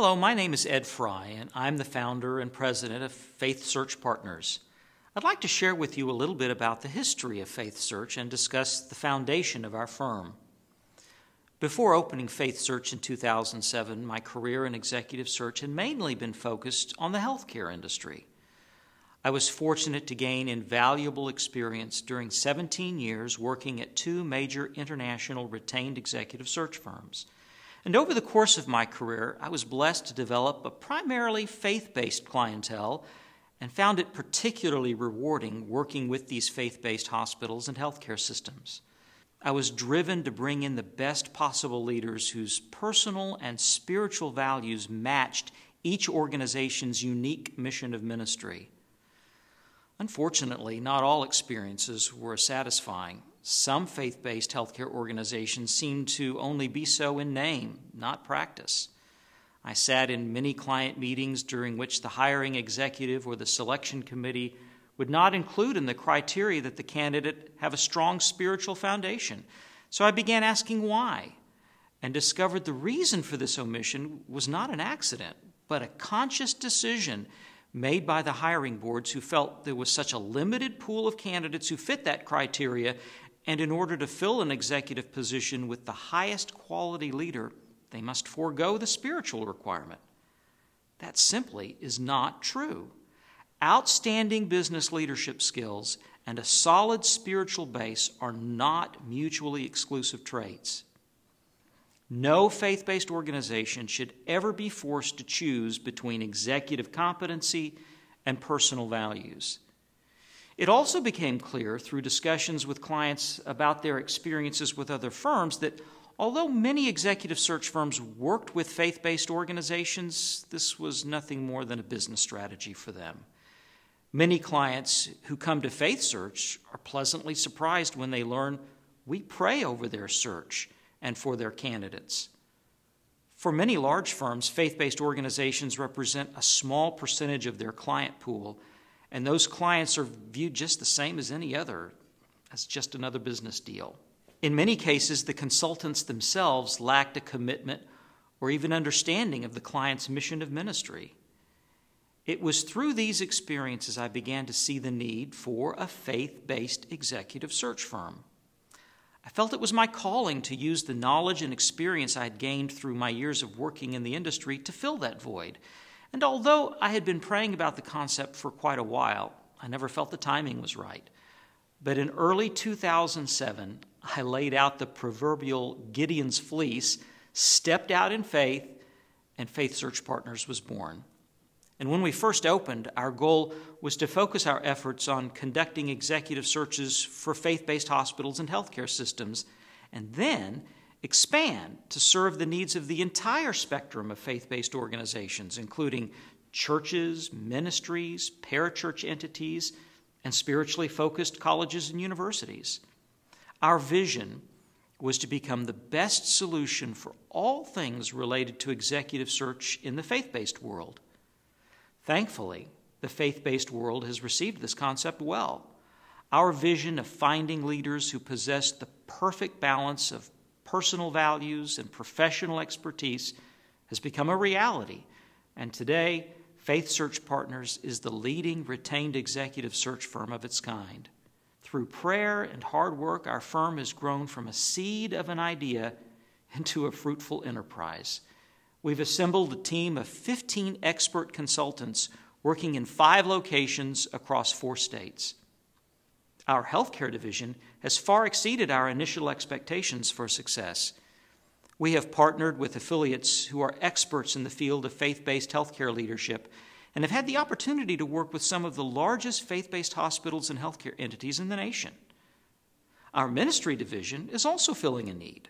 Hello, my name is Ed Fry, and I'm the founder and president of FaithSearch Partners. I'd like to share with you a little bit about the history of FaithSearch and discuss the foundation of our firm. Before opening FaithSearch in 2007, my career in executive search had mainly been focused on the healthcare industry. I was fortunate to gain invaluable experience during 17 years working at two major international retained executive search firms. And over the course of my career, I was blessed to develop a primarily faith-based clientele and found it particularly rewarding working with these faith-based hospitals and healthcare systems. I was driven to bring in the best possible leaders whose personal and spiritual values matched each organization's unique mission of ministry. Unfortunately, not all experiences were satisfying. Some faith-based healthcare organizations seem to only be so in name, not practice. I sat in many client meetings during which the hiring executive or the selection committee would not include in the criteria that the candidate have a strong spiritual foundation. So I began asking why, and discovered the reason for this omission was not an accident, but a conscious decision made by the hiring boards who felt there was such a limited pool of candidates who fit that criteria, and in order to fill an executive position with the highest quality leader, they must forego the spiritual requirement. That simply is not true. Outstanding business leadership skills and a solid spiritual base are not mutually exclusive traits. No faith-based organization should ever be forced to choose between executive competency and personal values. It also became clear through discussions with clients about their experiences with other firms that although many executive search firms worked with faith-based organizations, this was nothing more than a business strategy for them. Many clients who come to FaithSearch are pleasantly surprised when they learn we pray over their search and for their candidates. For many large firms, faith-based organizations represent a small percentage of their client pool, and those clients are viewed just the same as any other, as just another business deal. In many cases, the consultants themselves lacked a commitment or even understanding of the client's mission of ministry. It was through these experiences I began to see the need for a faith-based executive search firm. I felt it was my calling to use the knowledge and experience I had gained through my years of working in the industry to fill that void. And although I had been praying about the concept for quite a while, I never felt the timing was right. But in early 2007, I laid out the proverbial Gideon's fleece, stepped out in faith, and FaithSearch Partners was born. And when we first opened, our goal was to focus our efforts on conducting executive searches for faith-based hospitals and healthcare systems, and then expand to serve the needs of the entire spectrum of faith-based organizations, including churches, ministries, parachurch entities, and spiritually focused colleges and universities. Our vision was to become the best solution for all things related to executive search in the faith-based world. Thankfully, the faith-based world has received this concept well. Our vision of finding leaders who possess the perfect balance of personal values and professional expertise has become a reality, and today, FaithSearch Partners is the leading retained executive search firm of its kind. Through prayer and hard work, our firm has grown from a seed of an idea into a fruitful enterprise. We've assembled a team of 15 expert consultants working in 5 locations across 4 states. Our healthcare division has far exceeded our initial expectations for success. We have partnered with affiliates who are experts in the field of faith-based healthcare leadership and have had the opportunity to work with some of the largest faith-based hospitals and healthcare entities in the nation. Our ministry division is also filling a need.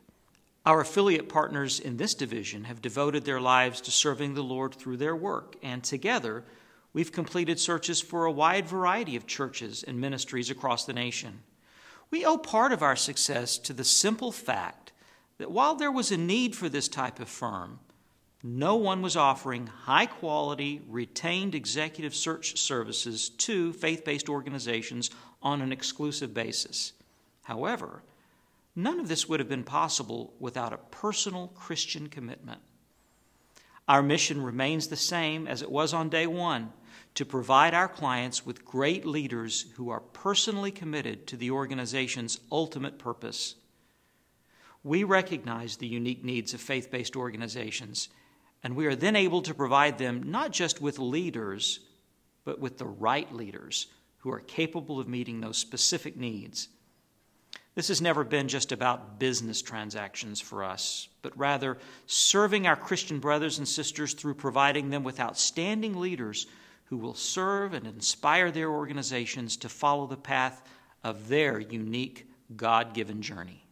Our affiliate partners in this division have devoted their lives to serving the Lord through their work, and together we've completed searches for a wide variety of churches and ministries across the nation. We owe part of our success to the simple fact that while there was a need for this type of firm, no one was offering high-quality, retained executive search services to faith-based organizations on an exclusive basis. However, none of this would have been possible without a personal Christian commitment. Our mission remains the same as it was on day one, to provide our clients with great leaders who are personally committed to the organization's ultimate purpose. We recognize the unique needs of faith-based organizations, and we are then able to provide them not just with leaders, but with the right leaders who are capable of meeting those specific needs. This has never been just about business transactions for us, but rather serving our Christian brothers and sisters through providing them with outstanding leaders who will serve and inspire their organizations to follow the path of their unique God-given journey.